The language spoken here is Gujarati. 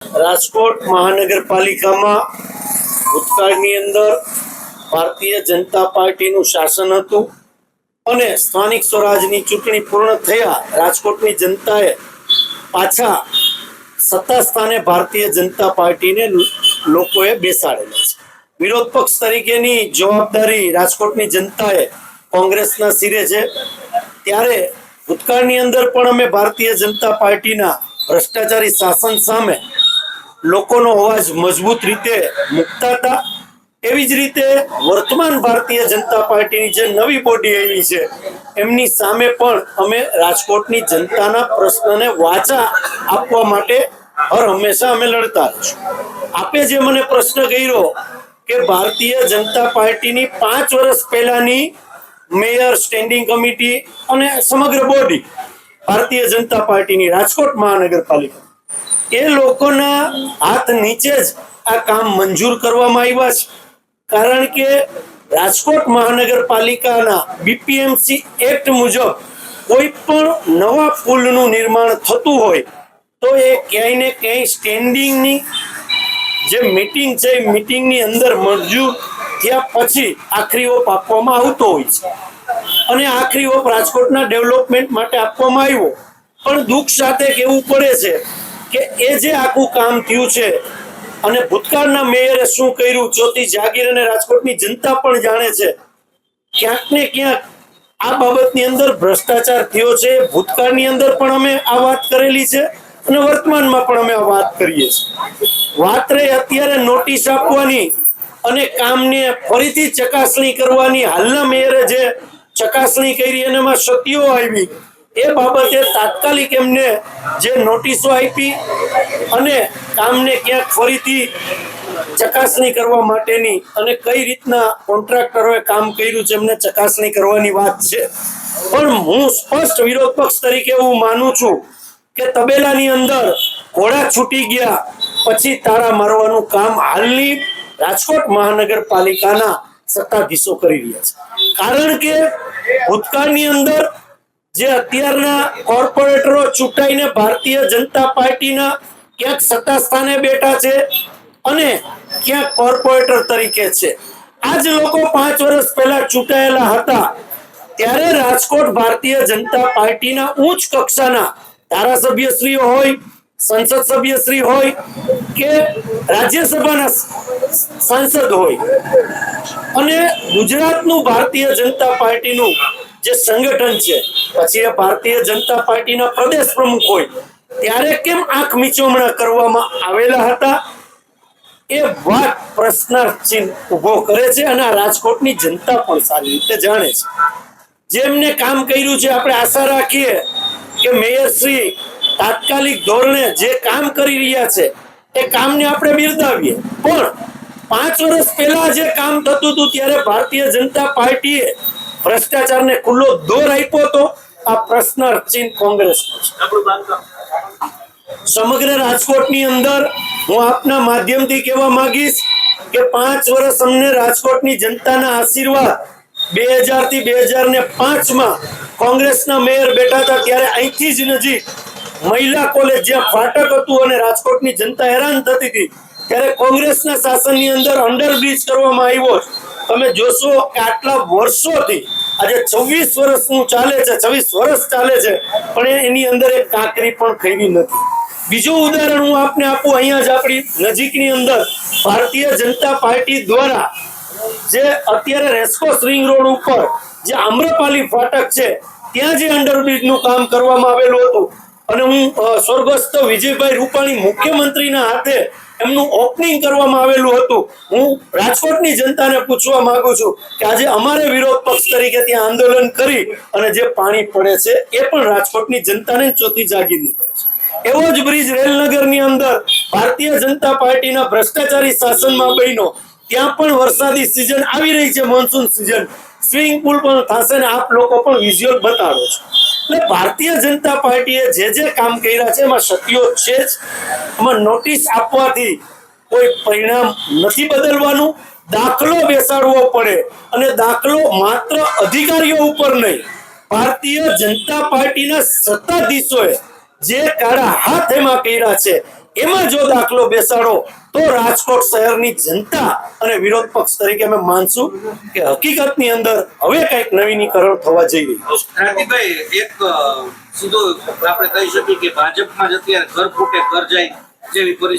રાજકોટ મહાનગરપાલિકામાં ભૂતકાળની અંદર ભારતીય જનતા પાર્ટીનું શાસન હતું અને સ્થાનિક સ્વરાજની ચૂંટણી પૂર્ણ થયા રાજકોટની જનતાએ પાછા સત્તા સ્થાને ભારતીય જનતા પાર્ટીને લોકોએ બેસાડેલા છે. વિરોધ પક્ષ તરીકેની જવાબદારી રાજકોટની જનતાએ કોંગ્રેસના સિરે છે. ત્યારે ભૂતકાળની અંદર પણ અમે ભારતીય જનતા પાર્ટીના ભ્રષ્ટાચારી શાસન સામે લોકોનો અવાજ મજબૂત રીતે મૂકતા હતા. એવી જ રીતે વર્તમાન ભારતીય જનતા પાર્ટીની જે નવી બોડી આવી છે એમની સામે પણ અમે રાજકોટની જનતાના પ્રશ્નને વાચા આપવા માટે હર હંમેશા અમે લડતા રહીશું. આપે જે મને પ્રશ્ન કર્યો કે ભારતીય જનતા પાર્ટીની 5 વર્ષ પહેલાની મેયર, સ્ટેન્ડિંગ કમિટી અને સમગ્ર બોડી ભારતીય જનતા પાર્ટીની રાજકોટ મહાનગરપાલિકા એ લોકોના હાથ નીચે જ આ કામ મંજૂર કરવામાં આવ્યા છે. કારણ કે રાજકોટ મહાનગરપાલિકાના બીપીએમસી એક્ટ મુજબ કોઈ પણ નવા પુલનું નિર્માણ થતું હોય તો એ ક્યાંય ને ક્યાંય સ્ટેન્ડિંગની જે મીટિંગ છે એ મીટિંગની અંદર મંજૂર થયા પછી આખરી ઓપ આપવામાં આવતો હોય છે અને આખરી ઓપ રાજકોટના ડેવલપમેન્ટ માટે આપવામાં આવ્યો. પણ દુઃખ સાથે કહેવું પડે છે કે એ જે આખું કામ થયું છે અને ભૂતકાળના મેયરે શું કર્યું ચોથી જાગીર અને રાજકોટની જનતા પણ જાણે છે. ક્યાંક ને ક્યાંક આ બાબતની અંદર ભ્રષ્ટાચાર થયો છે. ભૂતકાળની અંદર પણ અમે આ વાત કરેલી છે અને વર્તમાનમાં પણ અમે આ વાત કરીએ છીએ. વાત રહી અત્યારે નોટિસ આપવાની અને કામને ફરીથી ચકાસણી કરવાની, હાલના મેયરે જે ચકાસણી કરી અને એમાં ક્ષતિઓ આવી એ બાબતે તાત્કાલિક એમને જે નોટિસો આપી અને કામને ક્યાંક ફરીથી ચકાસણી કરવા માટેની અને કઈ રીતના કોન્ટ્રાક્ટરોએ કામ કર્યું છે એમને ચકાસણી કરવાની વાત છે. પણ હું સ્પષ્ટ વિરોધ પક્ષ તરીકે એવું માનું છું કે તબેલાની અંદર ઘોડા છૂટી ગયા પછી તાળા મારવાનું કામ હાલની રાજકોટ મહાનગરપાલિકાના સત્તાધીશો કરી રહ્યા છે. કારણ કે ભૂતકાળની અંદર જે અત્યારના કોર્પોરેટરો ચૂંટાઈને ભારતીય જનતા પાર્ટીના ક્યાંક સત્તા સ્થાને બેઠા છે અને ક્યાંક કોર્પોરેટર તરીકે છે. આ જ લોકો 5 વર્ષ પહેલા ચૂંટાયેલા હતા ત્યારે રાજકોટ ભારતીય જનતા પાર્ટીના ઉચ્ચ કક્ષાના ધારાસભ્યશ્રીઓ હોય, સંસદ સભ્યશ્રી હોય કે રાજ્યસભાના સાંસદ હોય અને ગુજરાતનું ભારતીય જનતા પાર્ટીનું જે સંગઠન છે પછી એ ભારતીય જનતા પાર્ટીના પ્રદેશ પ્રમુખ હોય ત્યારે કેમ આંખ મીચોમણા કરવામાં આવેલા હતા એ વાત પ્રશ્નાર્થ ચિહ્ન ઉભો કરે છે અને આ રાજકોટની જનતા પણ સારી રીતે જાણે છે. જેમને કામ કર્યું છે આપણે આશા રાખીએ કે મેયરશ્રી તાત્કાલિક ધોરણે જે કામ કરી રહ્યા છે એ કામને આપણે બિરદાવીએ. પણ 5 વર્ષ પહેલા જે કામ થતું હતું ત્યારે ભારતીય જનતા પાર્ટીએ ભ્રષ્ટાચારને ખુલ્લો દોર આપ્યો હતો. આ પ્રશ્નાર્થ ચિહ્ન કોંગ્રેસનો છે. સમગ્ર રાજકોટની અંદર હું આપના માધ્યમથી કહેવા માંગીશ કે 5 વર્ષ અમને રાજકોટની જનતાના આશીર્વાદ 2000 થી 2005 કોંગ્રેસના મેયર બેઠા હતા ત્યારે અહીંથી જ નજીક મહિલા કોલેજ જ્યાં ફાટક હતું અને રાજકોટની જનતા હેરાન થતી હતી ત્યારે કોંગ્રેસના શાસનની અંદર અંડરબ્રિજ કરવામાં આવ્યો. તમે જોશો કે આટલા વર્ષોથી આજે 26 વર્ષનું ચાલે છે, 26 વર્ષ ચાલે છે પણ એની અંદર એક કાંકરી પણ ખરી નથી. બીજું ઉદાહરણ હું આપને આપું, અહીંયા જ આપણી નજીકની અંદર ભારતીય જનતા પાર્ટી દ્વારા જે અત્યારે રેસકોર્સ રિંગ રોડ ઉપર જે આમ્રપાલી ફાટક છે ત્યાં જે અંડરબ્રિજનું કામ કરવામાં આવેલું હતું અને હું સ્વર્ગસ્થ વિજયભાઈ રૂપાણી મુખ્યમંત્રીના હાથે એમનું ઓપનિંગ કરવામાં આવેલું હતું. હું રાજકોટની જનતાને પૂછવા માંગુ છું કે આજે અમારે વિરોધ પક્ષ તરીકે ત્યાં આંદોલન કરી અને જે પાણી પડે છે એ પણ રાજકોટની જનતાને ચોથી જાગીર નીકળે છે. એવો જ બ્રિજ રેલનગરની અંદર ભારતીય જનતા પાર્ટીના ભ્રષ્ટાચારી શાસનમાં બન્યો. ત્યાં પણ વરસાદી સિઝન આવી રહી છે, મોન્સૂન સિઝન, સ્વિમિંગ પુલ પણ થશે ને આપ લોકો પણ વિઝ્યુઅલ બતાડો છો. એટલે ભારતીય જનતા પાર્ટીએ જે કામ કર્યા છે એમાં ક્ષતિઓ છે જ. એમાં નોટિસ આપવાથી કોઈ પરિણામ નથી બદલવાનું. દાખલો બેસાડવો પડે અને દાખલો માત્ર અધિકારીઓ ઉપર નહીં, ભારતીય જનતા પાર્ટીના સત્તાધીશોએ જે કાળા હાથ એમાં કર્યા છે એમાં જો દાખલો બેસાડો તો રાજકોટ શહેરની જનતા અને વિરોધ પક્ષ તરીકે અમે માનશું કે હકીકતની અંદર હવે કંઈક નવીનીકરણ થવા જઈ રહ્યું છે. ક્રાંતિભાઈ, એક સીધો આપણે કહી શકીએ કે ભાજપમાં જ અત્યારે ઘર ફૂટે ઘર જાય જેવી પરિસ્થિતિ